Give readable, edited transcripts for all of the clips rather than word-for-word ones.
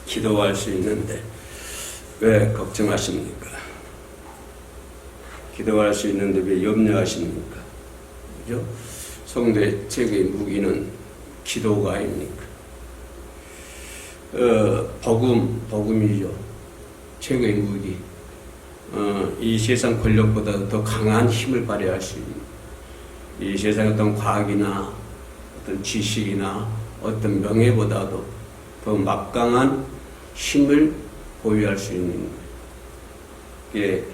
기도할 수 있는데 왜 걱정하십니까? 기도할 수 있는데 왜 염려하십니까? 그죠? 성도의 최고의 무기는 기도가 아닙니까? 복음이죠. 최고의 무기. 이 세상 권력보다 더 강한 힘을 발휘할 수 있는, 이 세상의 어떤 과학이나 어떤 지식이나 어떤 명예보다도 더 막강한 힘을 보유할 수 있는 게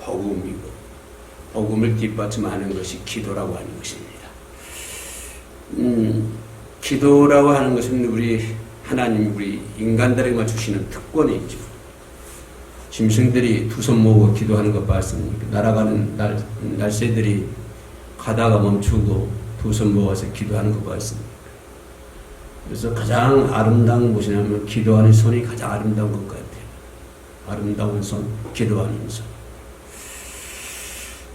복음이고, 복음을 뒷받침하는 것이 기도라고 하는 것입니다. 기도라고 하는 것은 우리 인간들에게만 주시는 특권이죠. 짐승들이 두 손 모으고 기도하는 것 봤습니까? 날아가는 날새들이 가다가 멈추고 두 손 모아서 기도하는 것 봤습니까? 그래서 가장 아름다운 것이냐면 기도하는 손이 가장 아름다운 것 같아요. 아름다운 손, 기도하는 손.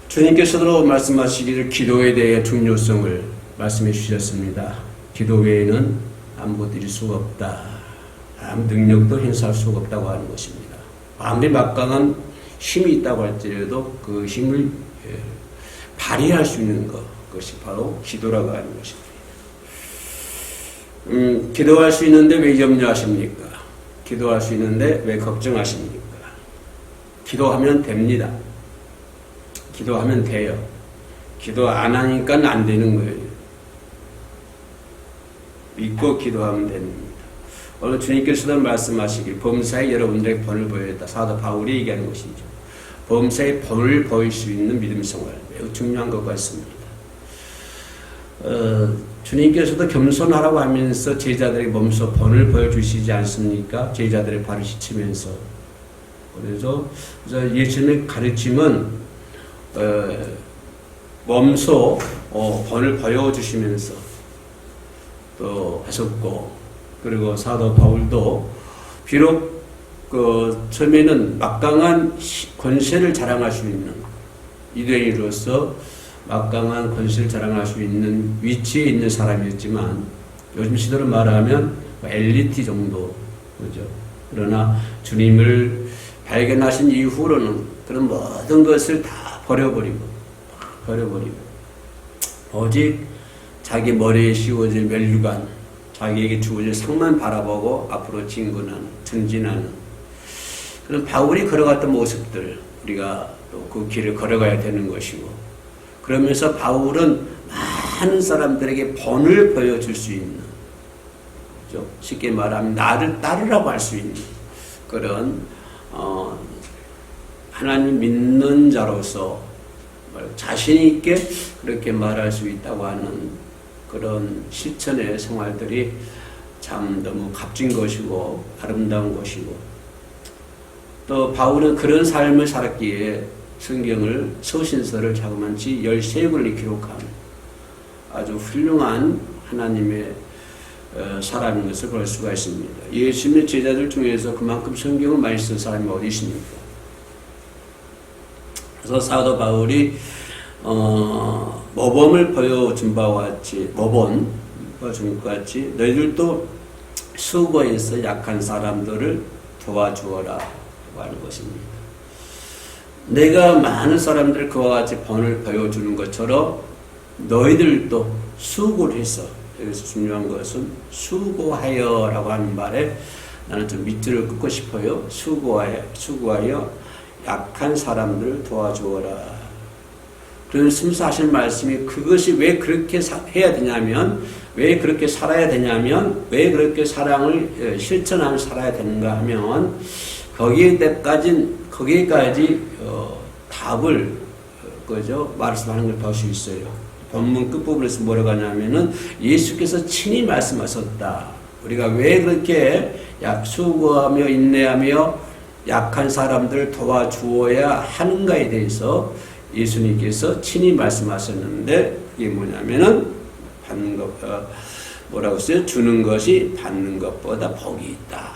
주님께서도 말씀하시기를 기도에 대해 중요성을 말씀해 주셨습니다. 기도 외에는 아무것도 이룰 수가 없다. 아무 능력도 행사할 수가 없다고 하는 것입니다. 아무리 막강한 힘이 있다고 할지라도 그 힘을 발휘할 수 있는 것이 바로 기도라고 하는 것입니다. 기도할 수 있는데 왜 염려하십니까? 기도할 수 있는데 왜 걱정하십니까? 기도하면 됩니다. 기도하면 돼요. 기도 안 하니까 안 되는 거예요. 믿고 기도하면 됩니다. 오늘 주님께서도 말씀하시길 범사에 여러분들에게 본을 보여줬다. 사도 바울이 얘기하는 것이죠. 범사에 본을 보일 수 있는 믿음 생활, 매우 중요한 것 같습니다. 주님께서도 겸손하라고 하면서 제자들에게 몸소 본을 보여주시지 않습니까? 제자들의 발을 씻으면서. 그래서 예수님의 가르침은 몸소 본을 보여주시면서 또 하셨고, 그리고 사도 바울도 비록 처음에는 막강한 권세를 자랑할 수 있는 유대인으로서 막강한 권세를 자랑할 수 있는 위치에 있는 사람이었지만, 요즘 시대로 말하면 엘리트 정도, 그죠? 그러나 주님을 발견하신 이후로는 그런 모든 것을 다 버려버리고 오직 자기 머리에 씌워질 면류관, 자기에게 주어질 상만 바라보고 앞으로 전진하는 그런 바울이 걸어갔던 모습들, 우리가 또 그 길을 걸어가야 되는 것이고, 그러면서 바울은 많은 사람들에게 본을 보여줄 수 있는, 그렇죠? 쉽게 말하면 나를 따르라고 할 수 있는 그런 하나님 믿는 자로서 자신 있게 그렇게 말할 수 있다고 하는 그런 실천의 생활들이 참 너무 값진 것이고 아름다운 것이고, 또 바울은 그런 삶을 살았기에 성경을 서신서를 자그마치 13권을 기록한 아주 훌륭한 하나님의 사람인 것을 볼 수가 있습니다. 예수님의 제자들 중에서 그만큼 성경을 많이 쓴 사람이 어디 있습니까? 그래서 사도 바울이 모범을 보여준 바와 같이, 너희들도 수고해서 약한 사람들을 도와주어라 하는 것입니다. 내가 많은 사람들을 그와 같이 본을 보여주는 것처럼 너희들도 수고를 해서, 여기서 중요한 것은 수고하여 라고 하는 말에 나는 좀 밑줄을 긋고 싶어요. 수고하여 약한 사람들을 도와주어라. 그런 심사하실 말씀이, 그것이 왜 그렇게 해야 되냐면, 왜 그렇게 살아야 되냐면, 왜 그렇게 사랑을 실천하며 살아야 되는가 하면, 거기에까지 답을 말씀하는 걸 볼 수 있어요. 본문 끝부분에서 뭐라고 하냐면은 예수께서 친히 말씀하셨다. 우리가 왜 그렇게 수고하며 인내하며 약한 사람들을 도와주어야 하는가에 대해서 예수님께서 친히 말씀하셨는데, 이게 뭐냐면은 주는 것이 받는 것보다 복이 있다.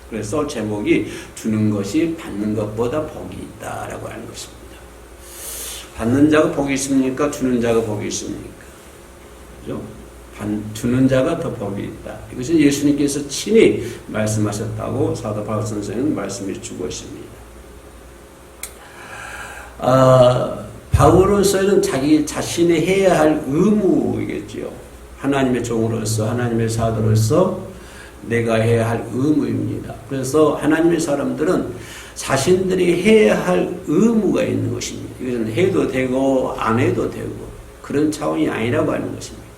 그래서 제목이 주는 것이 받는 것보다 복이 있다라고 하는 것입니다. 받는 자가 복이 있습니까? 주는 자가 복이 있습니까? 그죠? 주는 자가 더 복이 있다. 이것은 예수님께서 친히 말씀하셨다고 사도 바울 선생은 말씀해 주고 있습니다. 바울로서는 자기 자신이 해야 할 의무이겠지요. 하나님의 종으로서, 하나님의 사도로서 내가 해야 할 의무입니다. 그래서 하나님의 사람들은 자신들이 해야 할 의무가 있는 것입니다. 이것은 해도 되고 안 해도 되고 그런 차원이 아니라고 하는 것입니다.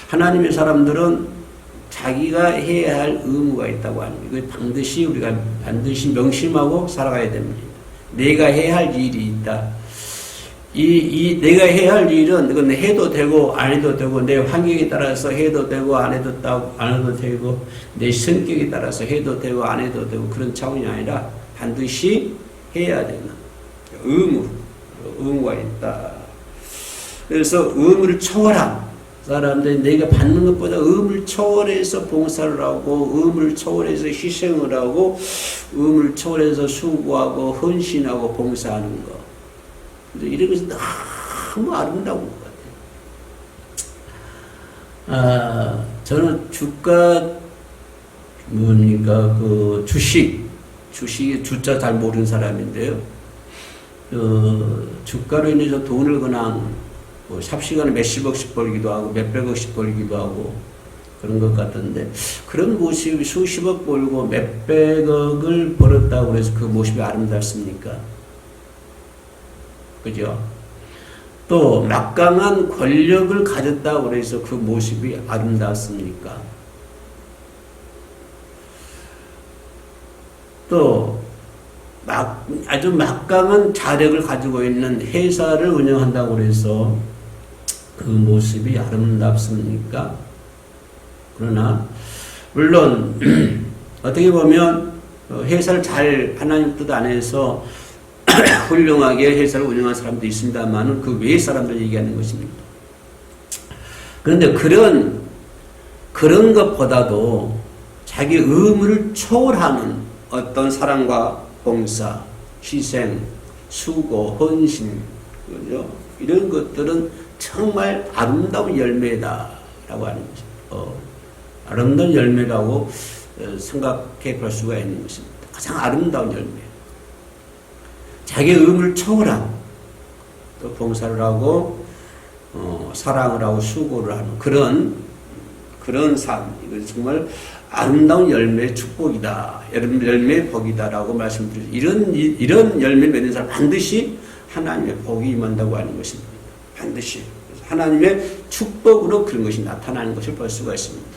하나님의 사람들은 자기가 해야 할 의무가 있다고 하는 거예요. 우리가 반드시 명심하고 살아가야 됩니다. 내가 해야 할 일이 있다. 내가 해야 할 일은 이건 해도 되고 안 해도 되고 내 환경에 따라서 해도 되고 안 해도 되고 내 성격에 따라서 해도 되고 안 해도 되고 그런 차원이 아니라 반드시 해야 되는 의무가 있다. 그래서 의무를 초월한 사람들이 내가 받는 것보다 의무를 초월해서 봉사를 하고 의무를 초월해서 희생을 하고 의무를 초월해서 수고하고 헌신하고 봉사하는 것. 이런 것이 너무 아름다운 것 같아요. 저는 주식이 주자 잘 모르는 사람인데요. 주가로 인해서 돈을 그냥 삽시간에 몇십억씩 벌기도 하고 몇백억씩 벌기도 하고 그런 것 같은데 그런 모습이 수십억 벌고 몇백억을 벌었다고 해서 그 모습이 아름답습니까? 그죠? 또 막강한 권력을 가졌다고 해서 그 모습이 아름답습니까? 또 아주 막강한 자력을 가지고 있는 회사를 운영한다고 해서 그 모습이 아름답습니까? 그러나 물론 어떻게 보면 회사를 잘 하나님 뜻 안에서 훌륭하게 회사를 운영하는 사람도 있습니다만 그 외의 사람들 얘기하는 것입니다. 그런데 그런 것보다도 자기 의무를 초월하는 어떤 사랑과 봉사, 희생, 수고, 헌신, 그죠? 이런 것들은 정말 아름다운 열매다라고 하는 것입니다. 아름다운 열매라고 생각해 볼 수가 있는 것입니다. 가장 아름다운 열매. 자기 의무를 초월한 또 봉사를 하고 사랑을 하고 수고를 하는 그런 삶. 이건 정말 아름다운 열매의 축복이다. 열매의 복이다라고 말씀드렸습니다. 이런 열매 맺는 사람 반드시 하나님의 복이 임한다고 하는 것입니다. 반드시. 하나님의 축복으로 그런 것이 나타나는 것을 볼 수가 있습니다.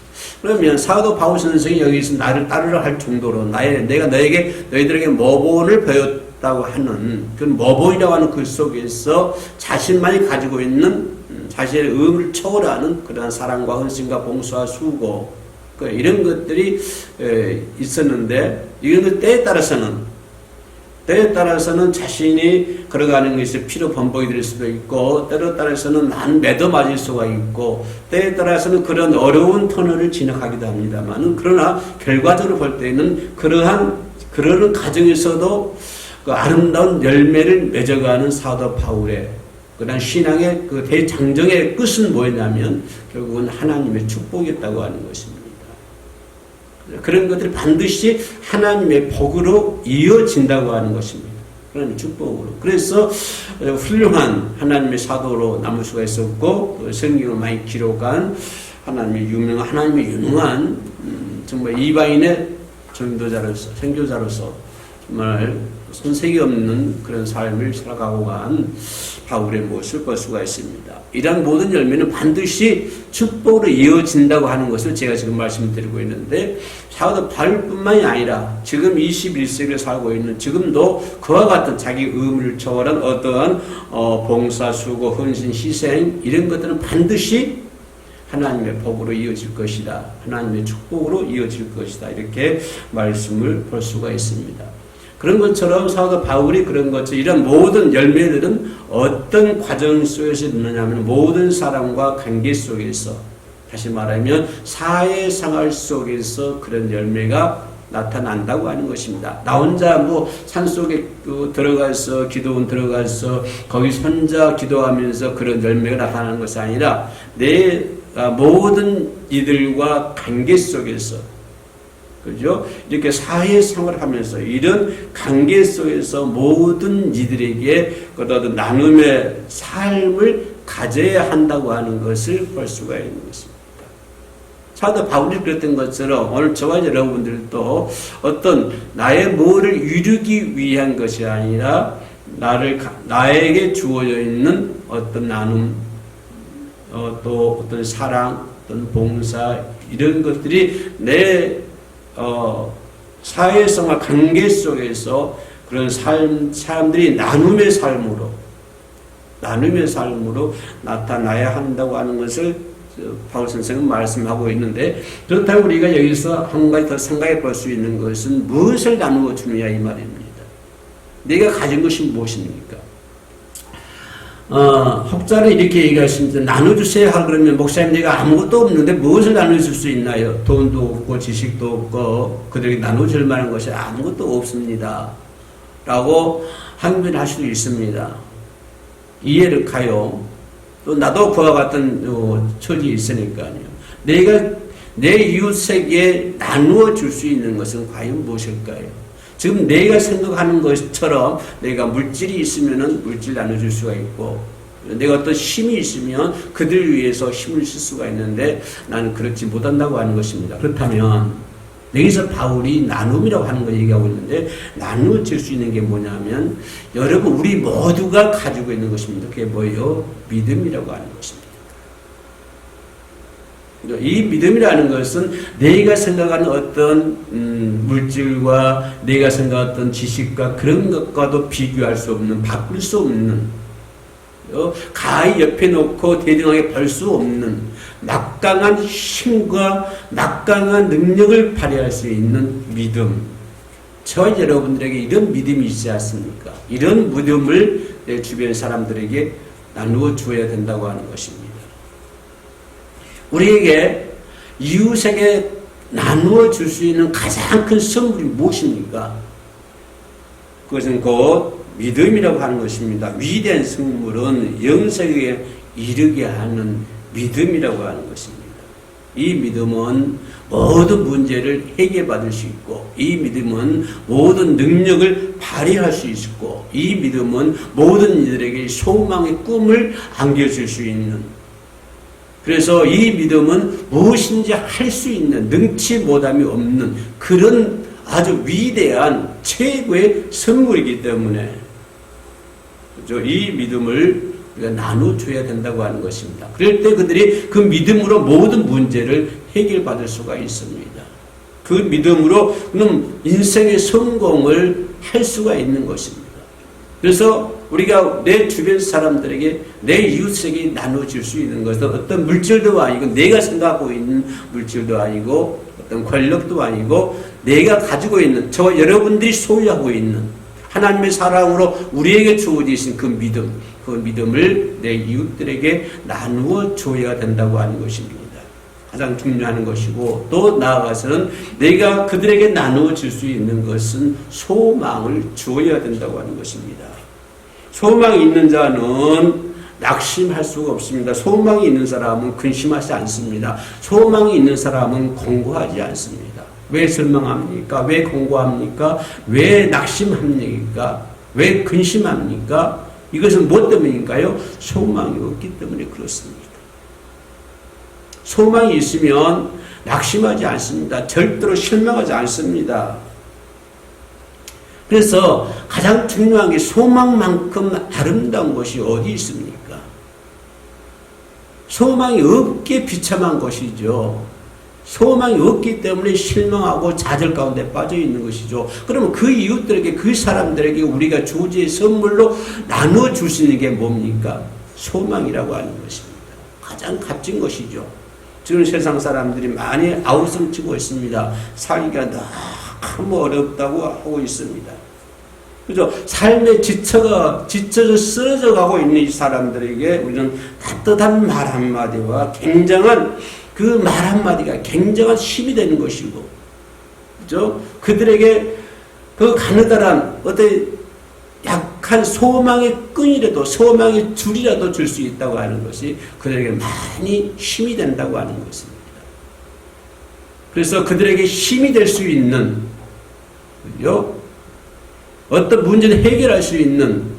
그러면 사도 바울 선생이 여기서 나를 따르라 할 정도로 내가 너희들에게 모본을 배웠다고 하는 그 모본이라고 하는 글 속에서 자신만이 가지고 있는 자신의 의무를 초월하는 그러한 사랑과 헌신과 봉사와 수고 이런 것들이 있었는데 이건 때에 따라서는 자신이 걸어가는 것이 피로 범벅이 될 수도 있고 때에 따라서는 매도 맞을 수가 있고 때에 따라서는 그런 어려운 터널을 지나가기도 합니다만 그러나 결과적으로 볼 때는 그러는 가정에서도 그 아름다운 열매를 맺어가는 사도 바울의 그런 신앙의 그 대장정의 끝은 뭐였냐면 결국은 하나님의 축복이었다고 하는 것입니다. 그런 것들이 반드시 하나님의 복으로 이어진다고 하는 것입니다. 그런 축복으로. 그래서 훌륭한 하나님의 사도로 남을 수가 있었고 성경을 많이 기록한 하나님의 유능한 정말 이방인의 전도자로서 선교자로서 정말 손색이 없는 그런 삶을 살아가고 간 바울의 모습을 볼 수가 있습니다. 이러한 모든 열매는 반드시 축복으로 이어진다고 하는 것을 제가 지금 말씀드리고 있는데 사도 바울뿐만이 아니라 지금 21세기를 살고 있는 지금도 그와 같은 자기 의무를 초월한 어떠한 봉사, 수고, 헌신, 희생 이런 것들은 반드시 하나님의 복으로 이어질 것이다. 하나님의 축복으로 이어질 것이다. 이렇게 말씀을 볼 수가 있습니다. 그런 것처럼 사도 바울이 그런 것처럼 이런 모든 열매들은 어떤 과정 속에서 있느냐면 모든 사람과 관계 속에서 다시 말하면 사회생활 속에서 그런 열매가 나타난다고 하는 것입니다. 나 혼자 산속에 들어가서 기도원 들어가서 거기서 혼자 기도하면서 그런 열매가 나타나는 것이 아니라 내 모든 이들과 관계 속에서, 그죠? 이렇게 사회생활을 하면서 이런 관계 속에서 모든 이들에게 어떤 나눔의 삶을 가져야 한다고 하는 것을 볼 수가 있는 것입니다. 사도 바울이 그랬던 것처럼 오늘 저와 여러분들도 어떤 나의 뭐를 이루기 위한 것이 아니라 나에게 주어져 있는 어떤 나눔, 또 어떤 사랑, 어떤 봉사, 이런 것들이 내 사회생활 관계 속에서 그런 사람들이 나눔의 삶으로 나타나야 한다고 하는 것을 바울 선생은 말씀하고 있는데, 그렇다고 우리가 여기서 한 가지 더 생각해 볼 수 있는 것은 무엇을 나누어 주느냐 이 말입니다. 내가 가진 것이 무엇입니까? 혹자는 이렇게 얘기하십니다. 나눠주세요 하고 그러면 목사님 내가 아무것도 없는데 무엇을 나눠줄 수 있나요? 돈도 없고 지식도 없고 그들에게 나눠줄 만한 것이 아무것도 없습니다. 라고 항변할 수도 있습니다. 이해를 가요. 또 나도 그와 같은 처지에 있으니까요. 내가 내 이웃에게 나누어 줄 수 있는 것은 과연 무엇일까요? 지금 내가 생각하는 것처럼 내가 물질이 있으면 물질 나눠줄 수가 있고, 내가 어떤 힘이 있으면 그들 위해서 힘을 쓸 수가 있는데 나는 그렇지 못한다고 하는 것입니다. 그렇다면 여기서 바울이 나눔이라고 하는 걸 얘기하고 있는데, 나누어 줄 수 있는 게 뭐냐면 여러분 우리 모두가 가지고 있는 것입니다. 그게 뭐예요? 믿음이라고 하는 것입니다. 이 믿음이라는 것은 내가 생각하는 어떤 물질과 내가 생각했던 지식과 그런 것과도 비교할 수 없는, 바꿀 수 없는, 가히 옆에 놓고 대등하게 볼 수 없는 막강한 힘과 막강한 능력을 발휘할 수 있는 믿음. 저와 여러분들에게 이런 믿음이 있지 않습니까? 이런 믿음을 내 주변 사람들에게 나누어 주어야 된다고 하는 것입니다. 우리에게 이웃에게 나누어 줄 수 있는 가장 큰 선물이 무엇입니까? 그것은 곧 믿음이라고 하는 것입니다. 위대한 선물은 영생에 이르게 하는 믿음이라고 하는 것입니다. 이 믿음은 모든 문제를 해결받을 수 있고, 이 믿음은 모든 능력을 발휘할 수 있고, 이 믿음은 모든 이들에게 소망의 꿈을 안겨줄 수 있는, 그래서 이 믿음은 무엇인지 할 수 있는, 능치 못함이 없는 그런 아주 위대한 최고의 선물이기 때문에 이 믿음을 우리가 나눠줘야 된다고 하는 것입니다. 그럴 때 그들이 그 믿음으로 모든 문제를 해결받을 수가 있습니다. 그 믿음으로 그럼 인생의 성공을 할 수가 있는 것입니다. 그래서 우리가 내 주변 사람들에게, 내 이웃에게 나눠줄 수 있는 것은 어떤 물질도 아니고, 내가 생각하고 있는 물질도 아니고, 어떤 권력도 아니고, 내가 가지고 있는, 저와 여러분들이 소유하고 있는 하나님의 사랑으로 우리에게 주어지신 그 믿음, 그 믿음을 내 이웃들에게 나누어 줘야 된다고 하는 것입니다. 가장 중요한 것이고, 또 나아가서는 내가 그들에게 나누어 줄 수 있는 것은 소망을 주어야 된다고 하는 것입니다. 소망이 있는 자는 낙심할 수가 없습니다. 소망이 있는 사람은 근심하지 않습니다. 소망이 있는 사람은 공고하지 않습니다. 왜 절망합니까? 왜 공고합니까? 왜 낙심합니까? 왜 근심합니까? 이것은 무엇 때문인가요? 소망이 없기 때문에 그렇습니다. 소망이 있으면 낙심하지 않습니다. 절대로 실망하지 않습니다. 그래서 가장 중요한 게 소망만큼 아름다운 것이 어디 있습니까? 소망이 없기에 비참한 것이죠. 소망이 없기 때문에 실망하고 좌절 가운데 빠져 있는 것이죠. 그러면 그 이웃들에게, 그 사람들에게 우리가 주제의 선물로 나눠 줄 수 있는 게 뭡니까? 소망이라고 하는 것입니다. 가장 값진 것이죠. 지금 세상 사람들이 많이 아우성치고 있습니다. 살기가 너무 어렵다고 하고 있습니다. 그죠? 삶에 지쳐져 쓰러져 가고 있는 이 사람들에게 우리는 따뜻한 말 한마디와 굉장한 그 말 한마디가 굉장한 힘이 되는 것이고, 그죠? 그들에게 그 가느다란 어떤 약한 소망의 끈이라도 소망의 줄이라도 줄 수 있다고 하는 것이 그들에게 많이 힘이 된다고 하는 것입니다. 그래서 그들에게 힘이 될 수 있는 어떤 문제를 해결할 수 있는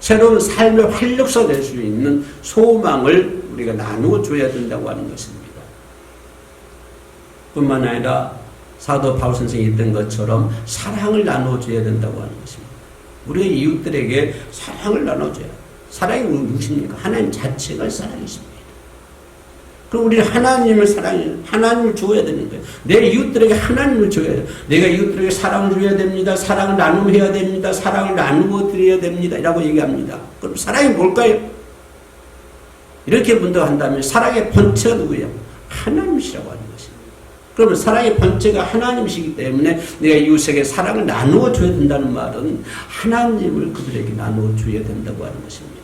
새로운 삶의 활력소 될 수 있는 소망을 우리가 나누어 줘야 된다고 하는 것입니다. 뿐만 아니라 사도 바울 선생이 했던 것처럼 사랑을 나눠줘야 된다고 하는 것입니다. 우리가 이웃들에게 사랑을 나눠줘야. 사랑이 무엇입니까? 하나님 자체가 사랑이십니다. 그럼 우리는 하나님을 하나님을 줘야 되는 거예요. 내 이웃들에게 하나님을 줘야 돼요. 내가 이웃들에게 사랑을 줘야 됩니다. 사랑을 나눔해야 됩니다. 사랑을 나누어 드려야 됩니다. 라고 얘기합니다. 그럼 사랑이 뭘까요? 이렇게 문도한다면 사랑의 본체가 누구예요? 하나님이시라고 하는 것입니다. 그러면 사랑의 본체가 하나님이시기 때문에 내가 이웃에게 사랑을 나누어 줘야 된다는 말은 하나님을 그들에게 나누어 줘야 된다고 하는 것입니다.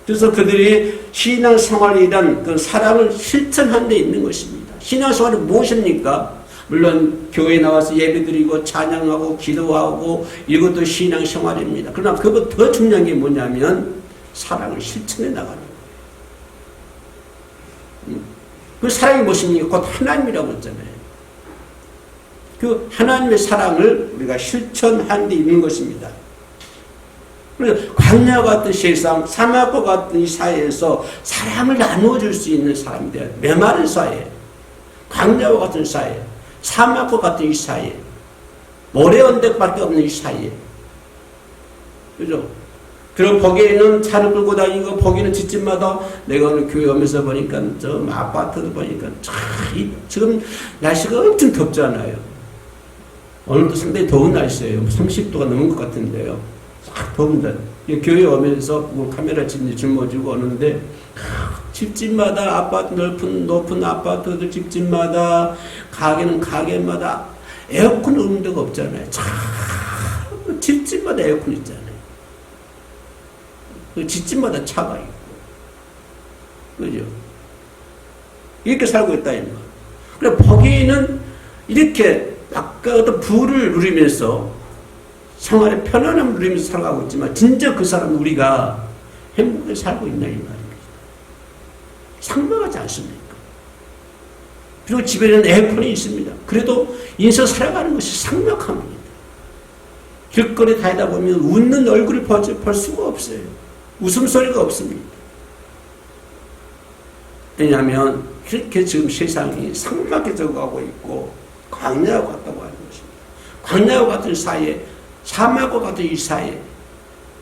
그래서 그들이 신앙생활이란 그 사랑을 실천하는 데 있는 것입니다. 신앙생활은 무엇입니까? 물론 교회에 나와서 예배드리고 찬양하고 기도하고 이것도 신앙생활입니다. 그러나 그보다 더 중요한 게 뭐냐면 사랑을 실천해 나가는 거예요. 그 사랑이 무엇입니까? 곧 하나님이라고 했잖아요. 그 하나님의 사랑을 우리가 실천하는 데 있는 것입니다. 광야와 같은 세상, 사막과 같은 이 사회에서 사랑을 나누어줄 수 있는 사람이 돼야 돼요. 메마른 사회, 광야와 같은 사회, 사막과 같은 이 사회, 모래 언덕밖에 없는 이 사회. 그죠? 그리고 거기에는 차를 끌고 다니고, 거기는 집집마다 내가 오늘 교회 오면서 보니까, 저 아파트도 보니까, 지금 날씨가 엄청 덥잖아요. 오늘도 상당히 더운 날씨예요. 30도가 넘은 것 같은데요. 더운데 교회 오면서 뭐 카메라 짊어지고 오는데 집집마다 아파트 높은 아파트들 집집마다 가게는 가게마다 에어컨 없는 데가 없잖아요. 집집마다 에어컨 있잖아요. 집집마다 차가 있고, 그죠? 이렇게 살고 있다 이 말. 그래 거기는 이렇게 아까 어떤 부를 누리면서 생활의 편안함을 누리면서 살아가고 있지만 진짜 그 사람은 우리가 행복하게 살고 있나 이 말입니다. 상망하지 않습니까? 그리고 집에는 에어컨이 있습니다. 그래도 인생 살아가는 것이 삭막합니다. 길거리 다니다 보면 웃는 얼굴을 볼 수가 없어요. 웃음소리가 없습니다. 왜냐하면 그렇게 지금 세상이 삭막해져 가고 있고 광야와 같다고 하는 것입니다. 광야와 같은 사이에 사막과 같은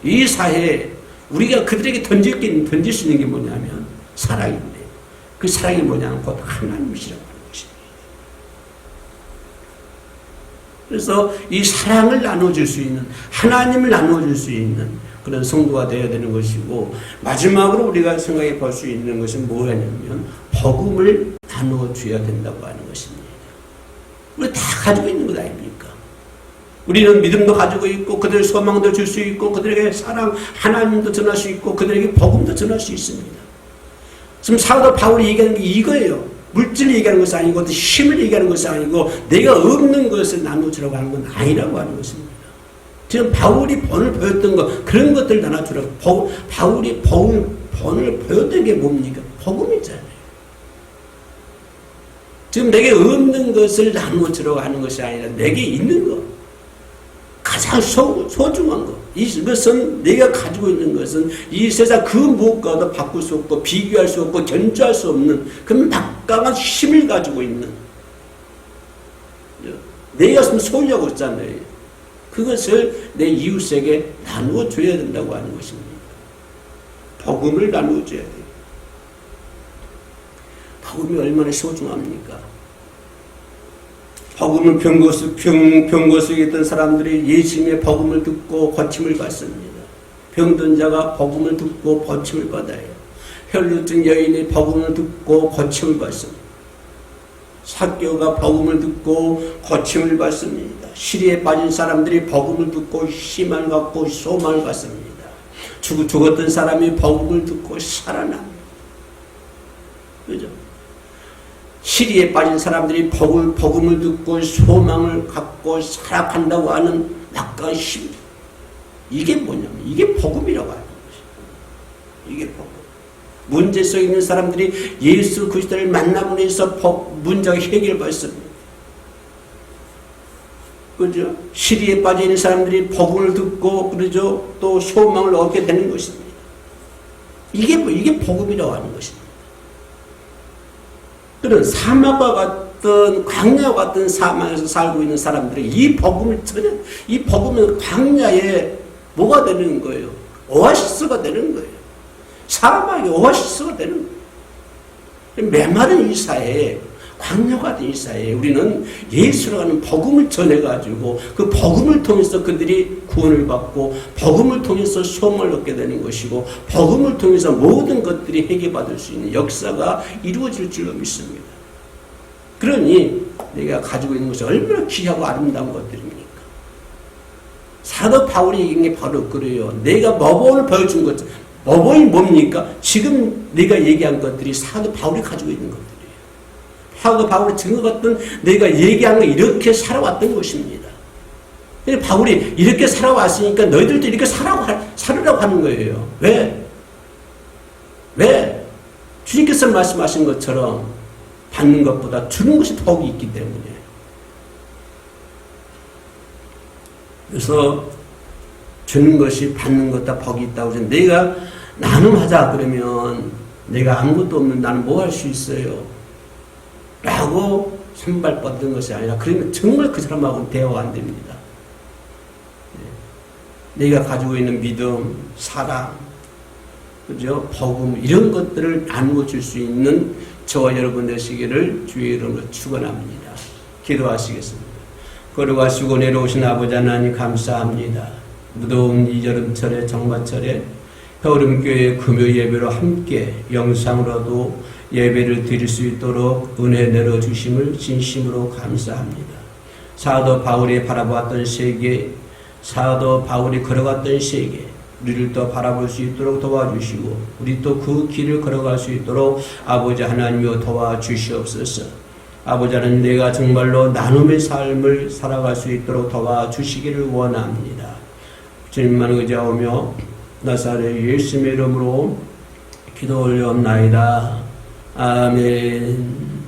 이 사회에 우리가 그들에게 던질 수 있는 게 뭐냐면 사랑인데, 그 사랑이 뭐냐면 곧 하나님이시라고 하는 것입니다. 그래서 이 사랑을 나눠줄 수 있는, 하나님을 나눠줄 수 있는 그런 성도가 되어야 되는 것이고, 마지막으로 우리가 생각해 볼 수 있는 것은 뭐냐면 복음을 나눠줘야 된다고 하는 것입니다. 우리 다 가지고 있는 것 아닙니까? 우리는 믿음도 가지고 있고 그들의 소망도 줄 수 있고 그들에게 사랑 하나님도 전할 수 있고 그들에게 복음도 전할 수 있습니다. 지금 사도 바울이 얘기하는 게 이거예요. 물질을 얘기하는 것이 아니고 어떤 힘을 얘기하는 것이 아니고 내가 없는 것을 나눠주라고 하는 건 아니라고 하는 것입니다. 지금 바울이 본을 보였던 것 그런 것들을 나눠주라고. 바울이 본을 보였던 게 뭡니까? 복음이잖아요. 지금 내게 없는 것을 나눠주라고 하는 것이 아니라 내게 있는 것, 가장 소중한 것, 이것은 내가 가지고 있는 것은 이 세상 그 무엇과도 바꿀 수 없고 비교할 수 없고 견주할 수 없는 그 막강한 힘을 가지고 있는, 내가 소유하고 있잖아요. 그것을 내 이웃에게 나누어 줘야 된다고 하는 것입니다. 복음을 나누어 줘야 돼요. 복음이 얼마나 소중합니까? 복음을 병거 속에 있던 사람들이 예수님의 복음을 듣고 고침을 받습니다. 병든 자가 복음을 듣고 고침을 받아요. 혈루증 여인이 복음을 듣고 고침을 받습니다. 삭개오가 복음을 듣고 고침을 받습니다. 시리에 빠진 사람들이 복음을 듣고 희망을 갖고 소망을 갖습니다. 죽었던 사람이 복음을 듣고 살아납니다. 그죠? 시리에 빠진 사람들이 복음을 듣고 소망을 갖고 살아간다고 하는 막강한 힘. 이게 뭐냐면 이게 복음이라고 하는 것이에요. 이게 복음. 문제 속에 있는 사람들이 예수 그리스도를 만남으로 해서 문제가 해결받습니다. 그죠? 시리에 빠져 있는 사람들이 복음을 듣고 그러죠. 또 소망을 얻게 되는 것입니다. 이게 복음이라고 하는 것입니다. 그런 사막과 같은 광야와 같은 사막에서 살고 있는 사람들이 이 복음은 광야에 뭐가 되는 거예요? 오아시스가 되는 거예요. 사막이 오아시스가 되는 거예요. 메마른 이 사회에, 광야와 같은 이 사회에 우리는 예수라는 복음을 전해가지고 그 복음을 통해서 그들이 구원을 받고 복음을 통해서 소망을 얻게 되는 것이고 복음을 통해서 모든 것들이 해결받을 수 있는 역사가 이루어질 줄로 믿습니다. 그러니 내가 가지고 있는 것이 얼마나 귀하고 아름다운 것들입니까? 사도 바울이 얘기한 게 바로 그래요. 내가 머보를 보여준 것, 머보이 뭡니까? 지금 내가 얘기한 것들이 사도 바울이 가지고 있는 것들이에요. 사도 바울이 증거했던 내가 얘기한 거 이렇게 살아왔던 것입니다. 바울이 이렇게 살아왔으니까 너희들도 이렇게 살으라고 하는 거예요. 왜? 주님께서 말씀하신 것처럼 받는 것보다 주는 것이 복이 있기 때문에. 그래서 주는 것이 받는 것보다 복이 있다고 해서 내가 나눔하자 그러면 내가 아무것도 없는 나는 뭐 할 수 있어요? 라고 손발 뻗는 것이 아니라 그러면 정말 그 사람하고는 대화가 안 됩니다. 내가 가지고 있는 믿음, 사랑, 그죠? 복음 이런 것들을 나누어 줄 수 있는 저와 여러분 되시기를 주의 이름으로 축원합니다. 기도하시겠습니다. 걸어가시고 내려오신 아버지 하나님 감사합니다. 무더운 이 여름철에 정마철에 혀울음교회 금요 예배로 함께 영상으로도 예배를 드릴 수 있도록 은혜 내려주심을 진심으로 감사합니다. 사도 바울이 바라보았던 세계, 사도 바울이 걸어갔던 세계, 우리를 또 바라볼 수 있도록 도와주시고 우리 또 그 길을 걸어갈 수 있도록 아버지 하나님이여 도와주시옵소서. 아버지 하나님 내가 정말로 나눔의 삶을 살아갈 수 있도록 도와주시기를 원합니다. 주님만 의지하오며 나사렛 예수님의 이름으로 기도 올려옵나이다. 아멘.